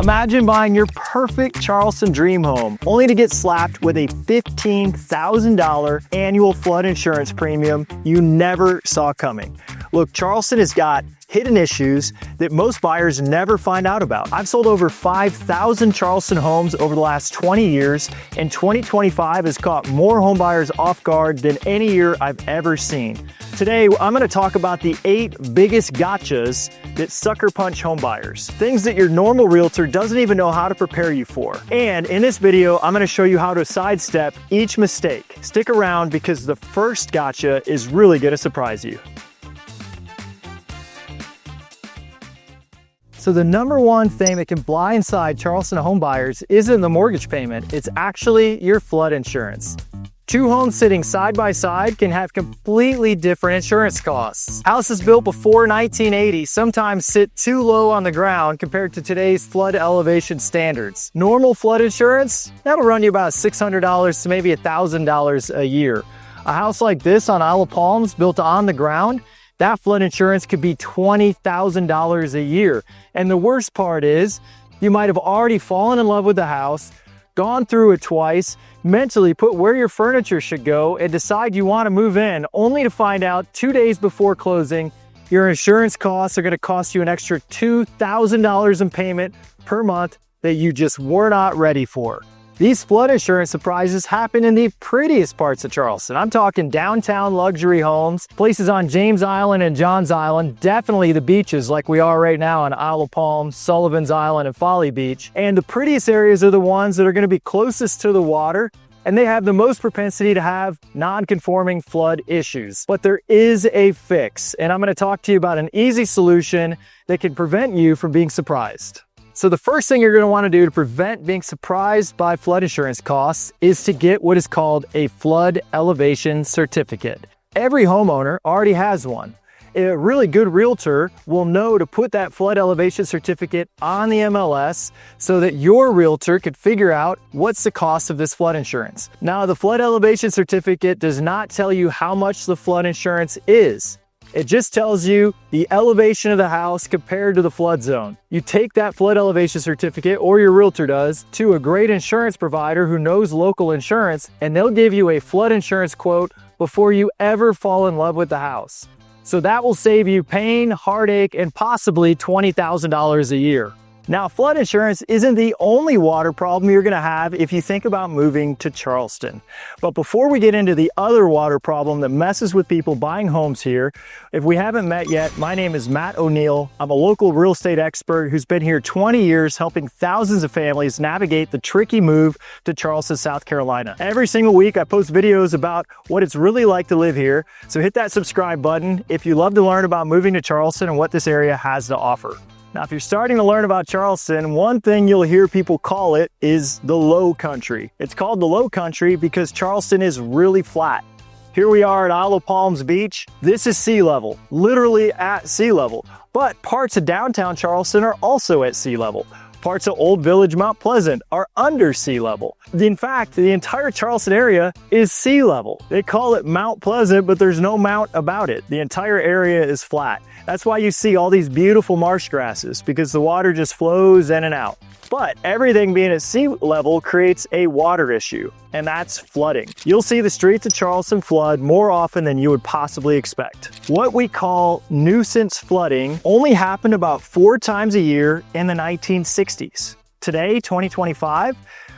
Imagine buying your perfect Charleston dream home, only to get slapped with a $15,000 annual flood insurance premium you never saw coming. Look, Charleston has got hidden issues that most buyers never find out about. I've sold over 5,000 Charleston homes over the last 20 years, and 2025 has caught more home buyers off guard than any year I've ever seen. Today, I'm going to talk about the 8 biggest gotchas that sucker punch home buyers. Things that your normal realtor doesn't even know how to prepare you for. And in this video, I'm going to show you how to sidestep each mistake. Stick around because the first gotcha is really going to surprise you. So the number one thing that can blindside Charleston home buyers isn't the mortgage payment, it's actually your flood insurance. 2 homes sitting side by side can have completely different insurance costs. Houses built before 1980 sometimes sit too low on the ground compared to today's flood elevation standards. Normal flood insurance, that'll run you about $600 to maybe $1,000 a year. A house like this on Isle of Palms built on the ground, that flood insurance could be $20,000 a year. And the worst part is, you might have already fallen in love with the house, gone through it twice, mentally put where your furniture should go, and decide you want to move in, only to find out 2 days before closing, your insurance costs are going to cost you an extra $2,000 in payment per month that you just were not ready for. These flood insurance surprises happen in the prettiest parts of Charleston. I'm talking downtown luxury homes, places on James Island and Johns Island, definitely the beaches like we are right now on Isle of Palms, Sullivan's Island, and Folly Beach. And the prettiest areas are the ones that are going to be closest to the water, and they have the most propensity to have non-conforming flood issues. But there is a fix, and I'm going to talk to you about an easy solution that can prevent you from being surprised. So the first thing you're going to want to do to prevent being surprised by flood insurance costs is to get what is called a flood elevation certificate. Every homeowner already has one. A really good realtor will know to put that flood elevation certificate on the MLS so that your realtor could figure out what's the cost of this flood insurance. Now, the flood elevation certificate does not tell you how much the flood insurance is. It just tells you the elevation of the house compared to the flood zone. You take that flood elevation certificate, or your realtor does, to a great insurance provider who knows local insurance, and they'll give you a flood insurance quote before you ever fall in love with the house. So that will save you pain, heartache, and possibly $20,000 a year. Now, flood insurance isn't the only water problem you're going to have if you think about moving to Charleston. But before we get into the other water problem that messes with people buying homes here, if we haven't met yet, my name is Matt O'Neill. I'm a local real estate expert who's been here 20 years helping thousands of families navigate the tricky move to Charleston, South Carolina. Every single week, I post videos about what it's really like to live here. So hit that subscribe button if you love to learn about moving to Charleston and what this area has to offer. Now, if you're starting to learn about Charleston, one thing you'll hear people call it is the low country. It's called the low country because Charleston is really flat. Here we are at Isle of Palms Beach. This is sea level, literally at sea level. But parts of downtown Charleston are also at sea level. Parts of Old Village Mount Pleasant are under sea level. In fact, the entire Charleston area is sea level. They call it Mount Pleasant, but there's no mount about it. The entire area is flat. That's why you see all these beautiful marsh grasses, because the water just flows in and out. But everything being at sea level creates a water issue, and that's flooding. You'll see the streets of Charleston flood more often than you would possibly expect. What we call nuisance flooding only happened about 4 times a year in the 1960s. Today, 2025,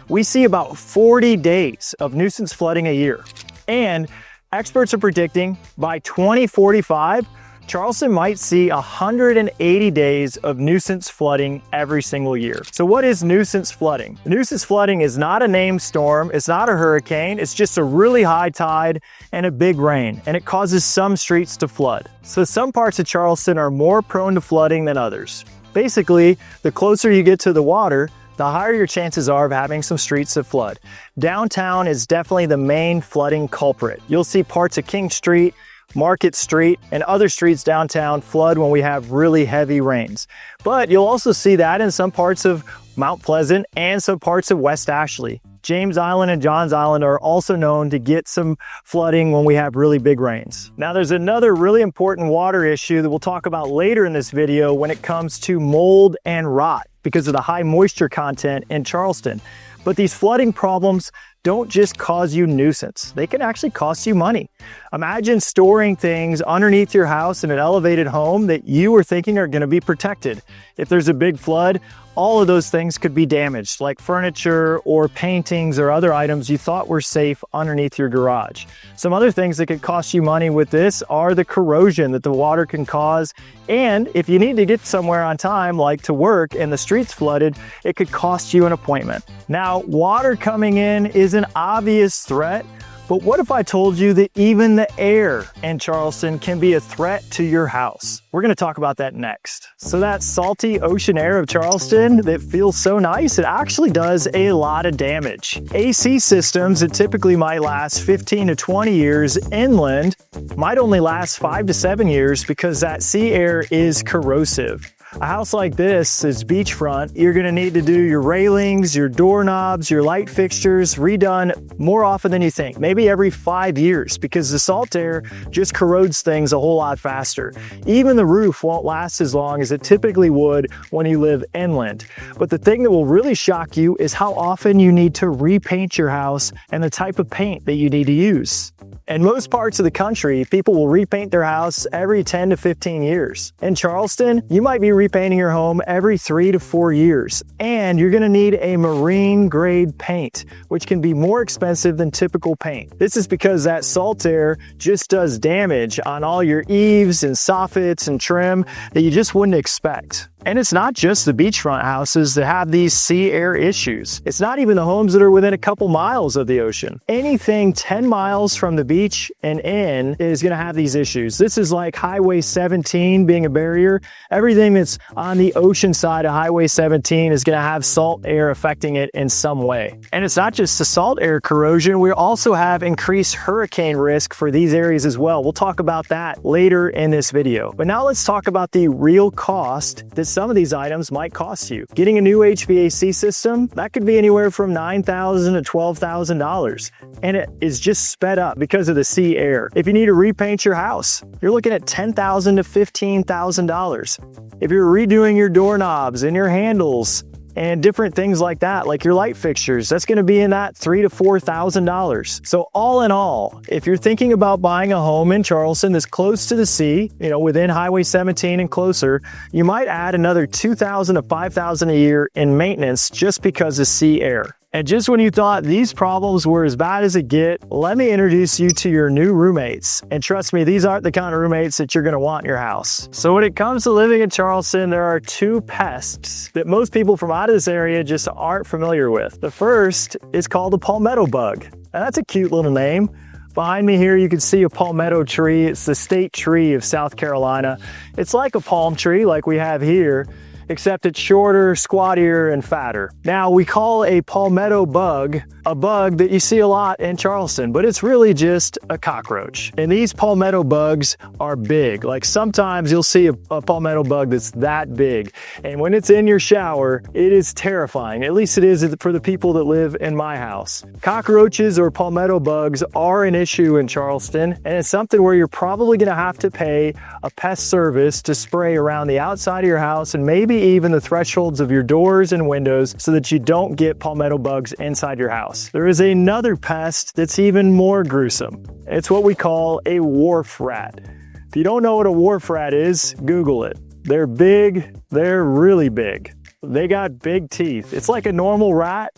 we see about 40 days of nuisance flooding a year. And experts are predicting by 2045, Charleston might see 180 days of nuisance flooding every single year. So what is nuisance flooding? Nuisance flooding is not a named storm, it's not a hurricane, it's just a really high tide and a big rain, and it causes some streets to flood. So some parts of Charleston are more prone to flooding than others. Basically, the closer you get to the water, the higher your chances are of having some streets that flood. Downtown is definitely the main flooding culprit. You'll see parts of King Street, Market Street, and other streets downtown flood when we have really heavy rains. But you'll also see that in some parts of Mount Pleasant and some parts of West Ashley. James Island and Johns Island are also known to get some flooding when we have really big rains. Now, there's another really important water issue that we'll talk about later in this video when it comes to mold and rot. because of the high moisture content in Charleston. But these flooding problems don't just cause you nuisance. They can actually cost you money. Imagine storing things underneath your house in an elevated home that you were thinking are going to be protected. If there's a big flood, all of those things could be damaged, like furniture or paintings or other items you thought were safe underneath your garage. Some other things that could cost you money with this are the corrosion that the water can cause. And if you need to get somewhere on time, like to work, and the street's flooded, it could cost you an appointment. Now, water coming in is an obvious threat, but what if I told you that even the air in Charleston can be a threat to your house? We're going to talk about that next. So that salty ocean air of Charleston that feels so nice, it actually does a lot of damage. AC systems that typically might last 15 to 20 years inland might only last 5 to 7 years because that sea air is corrosive. A house like this is beachfront. You're gonna need to do your railings, your doorknobs, your light fixtures redone more often than you think, maybe every 5 years, because the salt air just corrodes things a whole lot faster. Even the roof won't last as long as it typically would when you live inland. But the thing that will really shock you is how often you need to repaint your house and the type of paint that you need to use. In most parts of the country, people will repaint their house every 10 to 15 years. In Charleston, you might be repainting your home every 3 to 4 years, and you're gonna need a marine grade paint, which can be more expensive than typical paint. This is because that salt air just does damage on all your eaves and soffits and trim that you just wouldn't expect. And it's not just the beachfront houses that have these sea air issues. It's not even the homes that are within a couple miles of the ocean. Anything 10 miles from the beach and in is gonna have these issues. This is like Highway 17 being a barrier. Everything that's on the ocean side of Highway 17 is gonna have salt air affecting it in some way. And it's not just the salt air corrosion, we also have increased hurricane risk for these areas as well. We'll talk about that later in this video. But now let's talk about the real cost that some of these items might cost you. Getting a new HVAC system, that could be anywhere from $9,000 to $12,000. And it is just sped up because of the sea air. If you need to repaint your house, you're looking at $10,000 to $15,000. If you're redoing your doorknobs and your handles and different things like that, like your light fixtures, that's gonna be in that $3,000 to $4,000. So all in all, if you're thinking about buying a home in Charleston that's close to the sea, within Highway 17 and closer, you might add another $2,000 to $5,000 a year in maintenance just because of sea air. And just when you thought these problems were as bad as it get, let me introduce you to your new roommates. And trust me, these aren't the kind of roommates that you're gonna want in your house. So when it comes to living in Charleston, there are two pests that most people from out of this area just aren't familiar with. The first is called the palmetto bug. And that's a cute little name. Behind me here, you can see a palmetto tree. It's the state tree of South Carolina. It's like a palm tree like we have here, except it's shorter, squattier, and fatter. Now, we call a palmetto bug a bug that you see a lot in Charleston, but it's really just a cockroach. And these palmetto bugs are big. Like sometimes you'll see a palmetto bug that's that big. And when it's in your shower, it is terrifying. At least it is for the people that live in my house. Cockroaches or palmetto bugs are an issue in Charleston, and it's something where you're probably gonna have to pay a pest service to spray around the outside of your house and maybe even the thresholds of your doors and windows so that you don't get palmetto bugs inside your house. There is another pest that's even more gruesome. It's what we call a wharf rat. If you don't know what a wharf rat is, Google it. They're big, they're really big. They got big teeth. It's like a normal rat,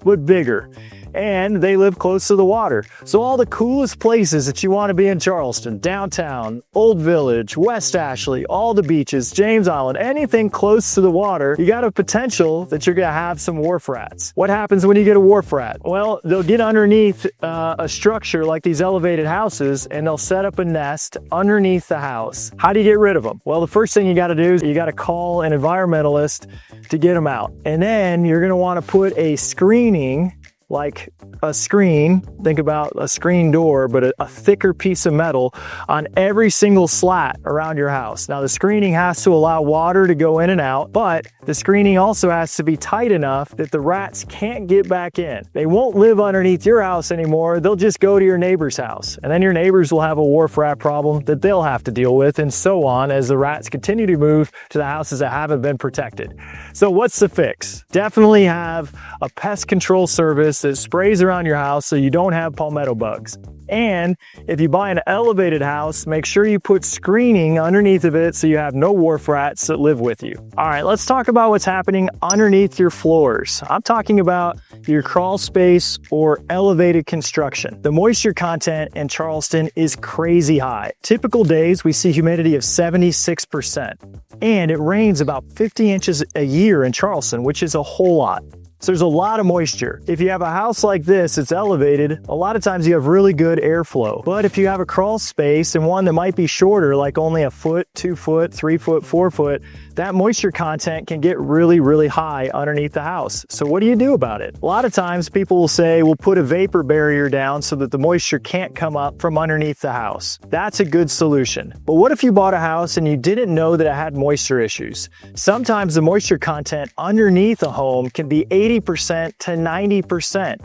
but bigger. And they live close to the water. So all the coolest places that you want to be in Charleston, downtown, Old Village, West Ashley, all the beaches, James Island, anything close to the water, you got a potential that you're gonna have some wharf rats. What happens when you get a wharf rat? Well, they'll get underneath a structure like these elevated houses and they'll set up a nest underneath the house. How do you get rid of them? Well, the first thing you gotta do is you gotta call an environmentalist to get them out. And then you're gonna wanna put a screening like a screen, think about a screen door, but a thicker piece of metal on every single slat around your house. Now the screening has to allow water to go in and out, but the screening also has to be tight enough that the rats can't get back in. They won't live underneath your house anymore. They'll just go to your neighbor's house. And then your neighbors will have a wharf rat problem that they'll have to deal with, and so on as the rats continue to move to the houses that haven't been protected. So what's the fix? Definitely have a pest control service that sprays around your house so you don't have palmetto bugs. And if you buy an elevated house, make sure you put screening underneath of it so you have no wharf rats that live with you. All right, let's talk about what's happening underneath your floors. I'm talking about your crawl space or elevated construction. The moisture content in Charleston is crazy high. Typical days, we see humidity of 76%. And it rains about 50 inches a year in Charleston, which is a whole lot. So there's a lot of moisture. If you have a house like this, it's elevated, a lot of times you have really good airflow. But if you have a crawl space and one that might be shorter, like only a foot, 2 foot, 3 foot, 4 foot, that moisture content can get really, really high underneath the house. So what do you do about it? A lot of times people will say, we'll put a vapor barrier down so that the moisture can't come up from underneath the house. That's a good solution. But what if you bought a house and you didn't know that it had moisture issues? Sometimes the moisture content underneath a home can be 80% to 90%.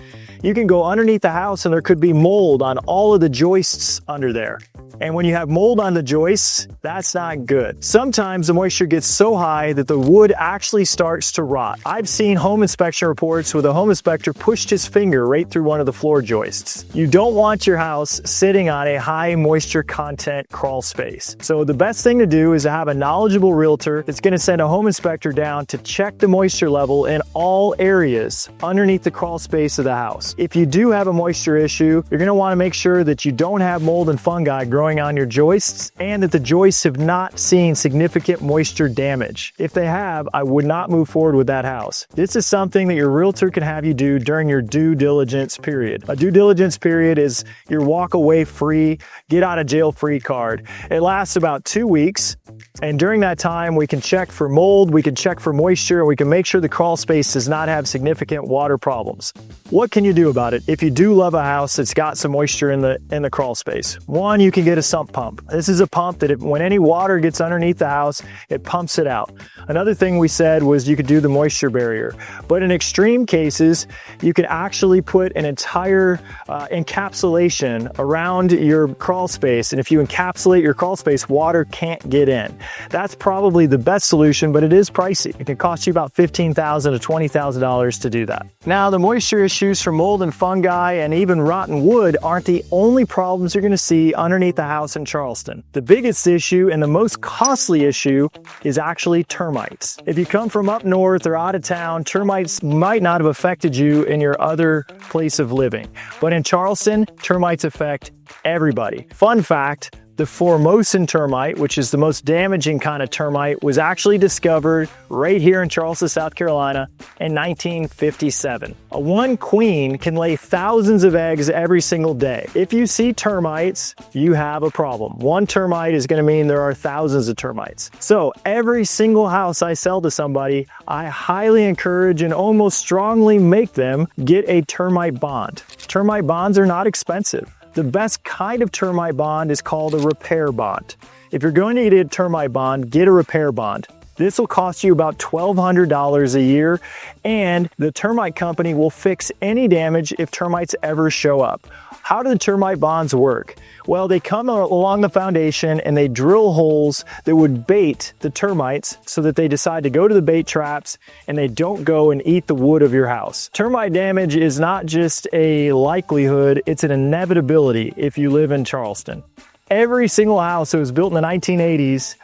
You can go underneath the house and there could be mold on all of the joists under there. And when you have mold on the joists, that's not good. Sometimes the moisture gets so high that the wood actually starts to rot. I've seen home inspection reports where the home inspector pushed his finger right through one of the floor joists. You don't want your house sitting on a high moisture content crawl space. So the best thing to do is to have a knowledgeable realtor that's going to send a home inspector down to check the moisture level in all areas underneath the crawl space of the house. If you do have a moisture issue, you're going to want to make sure that you don't have mold and fungi growing on your joists and that the joists have not seen significant moisture damage. If they have, I would not move forward with that house. This is something that your realtor can have you do during your due diligence period. A due diligence period is your walk away free, get out of jail free card. It lasts about 2 weeks, and during that time we can check for mold, we can check for moisture, and we can make sure the crawl space does not have significant water problems. What can you do about it if you do love a house that's got some moisture in the crawl space? One, you can get a sump pump. This is a pump that when any water gets underneath the house, it pumps it out. Another thing we said was you could do the moisture barrier. But in extreme cases, you can actually put an entire encapsulation around your crawl space. And if you encapsulate your crawl space, water can't get in. That's probably the best solution, but it is pricey. It can cost you about $15,000 to $20,000 to do that. Now, the moisture issues from mold and fungi and even rotten wood aren't the only problems you're going to see underneath the house in Charleston. The biggest issue and the most costly issue is actually termites. If you come from up north or out of town, termites might not have affected you in your other place of living. But in Charleston, termites affect everybody. Fun fact, the Formosan termite, which is the most damaging kind of termite, was actually discovered right here in Charleston, South Carolina in 1957. One queen can lay thousands of eggs every single day. If you see termites, you have a problem. One termite is going to mean there are thousands of termites. So every single house I sell to somebody, I highly encourage and almost strongly make them get a termite bond. Termite bonds are not expensive. The best kind of termite bond is called a repair bond. If you're going to get a termite bond, get a repair bond. This will cost you about $1,200 a year, and the termite company will fix any damage if termites ever show up. How do the termite bonds work? Well, they come along the foundation and they drill holes that would bait the termites so that they decide to go to the bait traps and they don't go and eat the wood of your house. Termite damage is not just a likelihood, it's an inevitability if you live in Charleston. Every single house that was built in the 1980s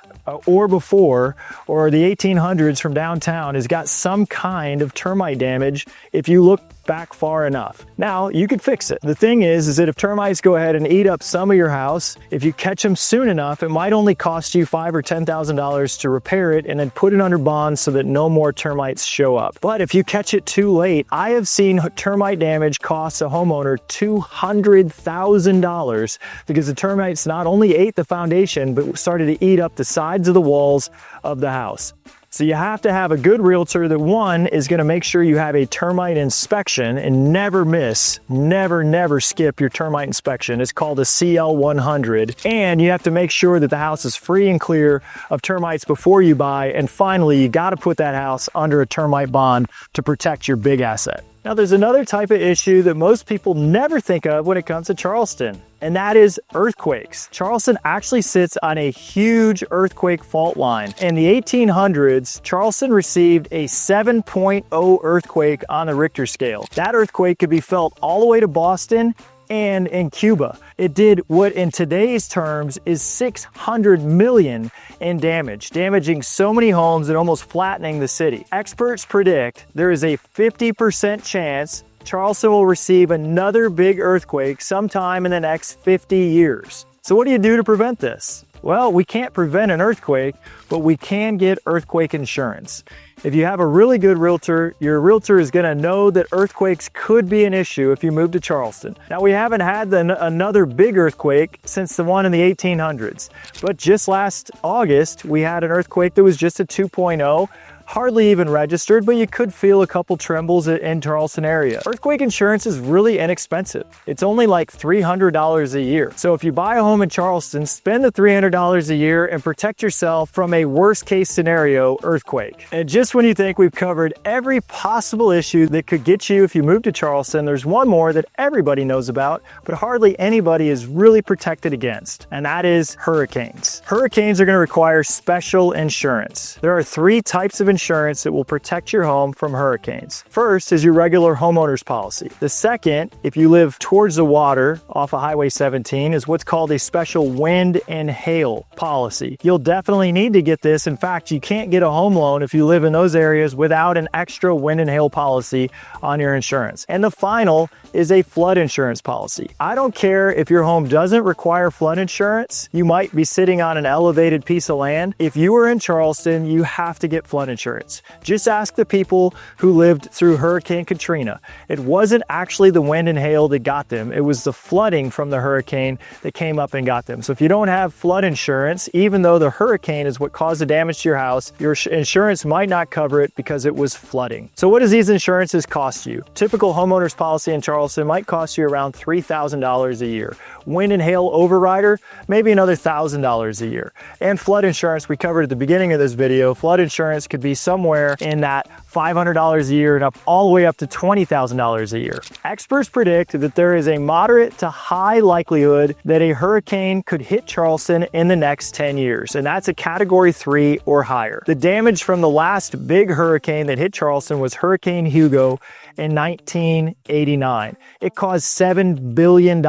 or before, or the 1800s from downtown has got some kind of termite damage if you look back far enough. Now, you could fix it. The thing is that if termites go ahead and eat up some of your house, if you catch them soon enough, it might only cost you $5,000 or $10,000 to repair it and then put it under bond so that no more termites show up. But if you catch it too late, I have seen termite damage cost a homeowner $200,000 because the termites not only ate the foundation, but started to eat up the sides of the walls of the house. So you have to have a good realtor that, one, is going to make sure you have a termite inspection and never miss, never skip your termite inspection. It's called a CL 100. And you have to make sure that the house is free and clear of termites before you buy. And finally, you got to put that house under a termite bond to protect your big asset. Now, there's another type of issue that most people never think of when it comes to Charleston, and that is earthquakes. Charleston actually sits on a huge earthquake fault line. In the 1800s, Charleston received a 7.0 earthquake on the Richter scale. That earthquake could be felt all the way to Boston and in Cuba. It did what in today's terms is 600 million in damage, damaging so many homes and almost flattening the city. Experts predict there is a 50% chance Charleston will receive another big earthquake sometime in the next 50 years. So what do you do to prevent this? Well, we can't prevent an earthquake, but we can get earthquake insurance. If you have a really good realtor, your realtor is going to know that earthquakes could be an issue if you move to Charleston. Now, we haven't had another big earthquake since the one in the 1800s, but just last August, we had an earthquake that was just a 2.0. Hardly even registered, but you could feel a couple trembles in Charleston area. Earthquake insurance is really inexpensive. It's only like $300 a year. So if you buy a home in Charleston, spend the $300 a year and protect yourself from a worst case scenario earthquake. And just when you think we've covered every possible issue that could get you if you move to Charleston, there's one more that everybody knows about, but hardly anybody is really protected against, and that is hurricanes. Hurricanes are going to require special insurance. There are three types of insurance that will protect your home from hurricanes. First is your regular homeowner's policy. The second, if you live towards the water off of Highway 17, is what's called a special wind and hail policy. You'll definitely need to get this. In fact, you can't get a home loan if you live in those areas without an extra wind and hail policy on your insurance. And the final is a flood insurance policy. I don't care if your home doesn't require flood insurance. You might be sitting on an elevated piece of land. If you are in Charleston, you have to get flood insurance. Just ask the people who lived through Hurricane Katrina. It wasn't actually the wind and hail that got them. It was the flooding from the hurricane that came up and got them. So if you don't have flood insurance, even though the hurricane is what caused the damage to your house, your insurance might not cover it because it was flooding. So what does these insurances cost you? Typical homeowner's policy in Charleston might cost you around $3,000 a year. Wind and hail overrider, maybe another $1,000 a year. And flood insurance, we covered at the beginning of this video. Flood insurance could be somewhere in that $500 a year and up all the way up to $20,000 a year. Experts predict that there is a moderate to high likelihood that a hurricane could hit Charleston in the next 10 years, and that's a category 3 or higher. The damage from the last big hurricane that hit Charleston was Hurricane Hugo in 1989. It caused $7 billion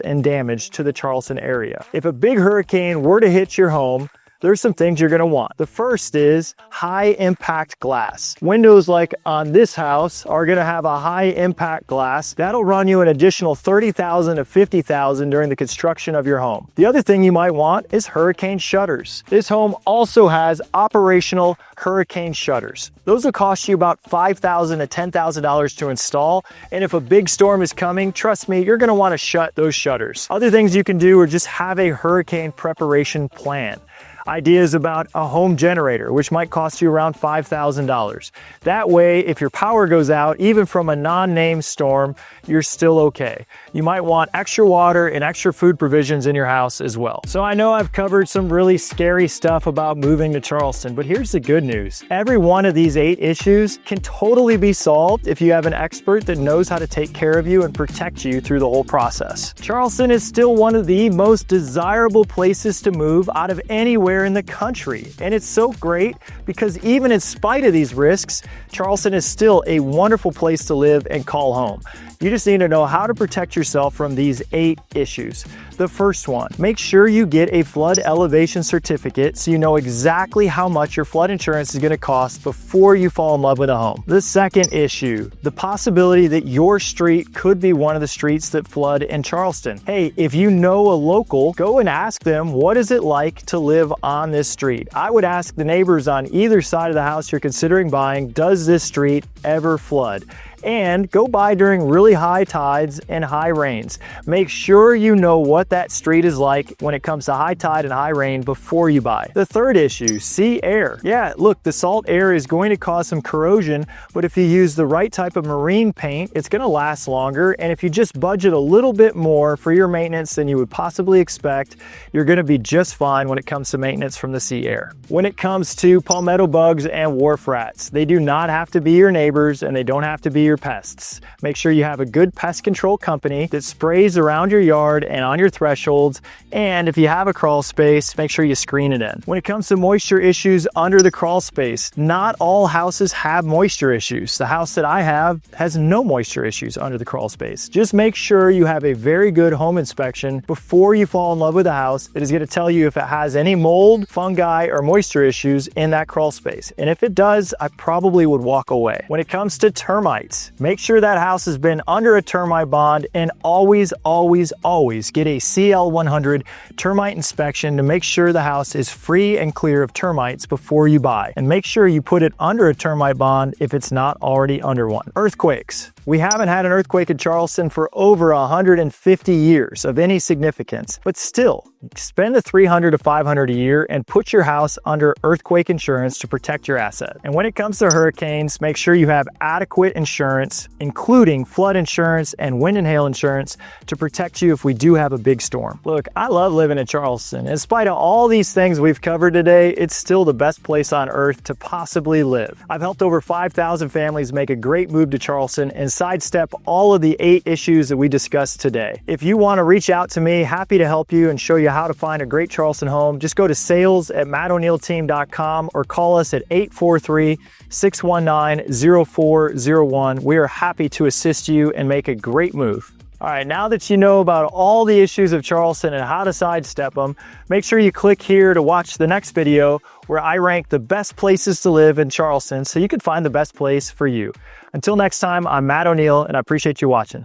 in damage to the Charleston area. If a big hurricane were to hit your home, there's some things you're going to want. The first is high impact glass. Windows like on this house are going to have a high impact glass. That'll run you an additional $30,000 to $50,000 during the construction of your home. The other thing you might want is hurricane shutters. This home also has operational hurricane shutters. Those will cost you about $5,000 to $10,000 to install. And if a big storm is coming, trust me, you're going to want to shut those shutters. Other things you can do are just have a hurricane preparation plan. Ideas about a home generator, which might cost you around $5,000. That way, if your power goes out, even from a non-named storm, you're still okay. You might want extra water and extra food provisions in your house as well. So I know I've covered some really scary stuff about moving to Charleston, but here's the good news. Every one of these 8 issues can totally be solved if you have an expert that knows how to take care of you and protect you through the whole process. Charleston is still one of the most desirable places to move out of anywhere in the country. And it's so great because even in spite of these risks, Charleston is still a wonderful place to live and call home. You just need to know how to protect yourself from these 8 issues. The first one, make sure you get a flood elevation certificate so you know exactly how much your flood insurance is going to cost before you fall in love with a home. The second issue, the possibility that your street could be one of the streets that flood in Charleston. Hey, if you know a local, go and ask them, what is it like to live on this street? I would ask the neighbors on either side of the house you're considering buying, does this street ever flood? And go buy during really high tides and high rains. Make sure you know what that street is like when it comes to high tide and high rain before you buy. The third issue, sea air. Yeah, look, the salt air is going to cause some corrosion, but if you use the right type of marine paint, it's going to last longer. And if you just budget a little bit more for your maintenance than you would possibly expect, you're going to be just fine when it comes to maintenance from the sea air. When it comes to palmetto bugs and wharf rats, they do not have to be your neighbors and they don't have to be your pests. Make sure you have a good pest control company that sprays around your yard and on your thresholds. And if you have a crawl space, make sure you screen it in. When it comes to moisture issues under the crawl space, not all houses have moisture issues. The house that I have has no moisture issues under the crawl space. Just make sure you have a very good home inspection before you fall in love with the house. It is going to tell you if it has any mold, fungi, or moisture issues in that crawl space. And if it does, I probably would walk away. When it comes to termites, make sure that house has been under a termite bond, and always get a CL100 termite inspection to make sure the house is free and clear of termites before you buy. And make sure you put it under a termite bond if it's not already under one. Earthquakes. We haven't had an earthquake in Charleston for over 150 years of any significance, but still, spend the $300 to $500 a year and put your house under earthquake insurance to protect your asset. And when it comes to hurricanes, make sure you have adequate insurance, including flood insurance and wind and hail insurance, to protect you if we do have a big storm. Look, I love living in Charleston. In spite of all these things we've covered today, it's still the best place on earth to possibly live. I've helped over 5,000 families make a great move to Charleston and sidestep all of the 8 issues that we discussed today. If you want to reach out to me, happy to help you and show you how to find a great Charleston home. Just go to sales@mattoneilteam.com or call us at 843-619-0401. We are happy to assist you and make a great move. All right, now that you know about all the issues of Charleston and how to sidestep them, make sure you click here to watch the next video where I rank the best places to live in Charleston so you can find the best place for you. Until next time, I'm Matt O'Neill and I appreciate you watching.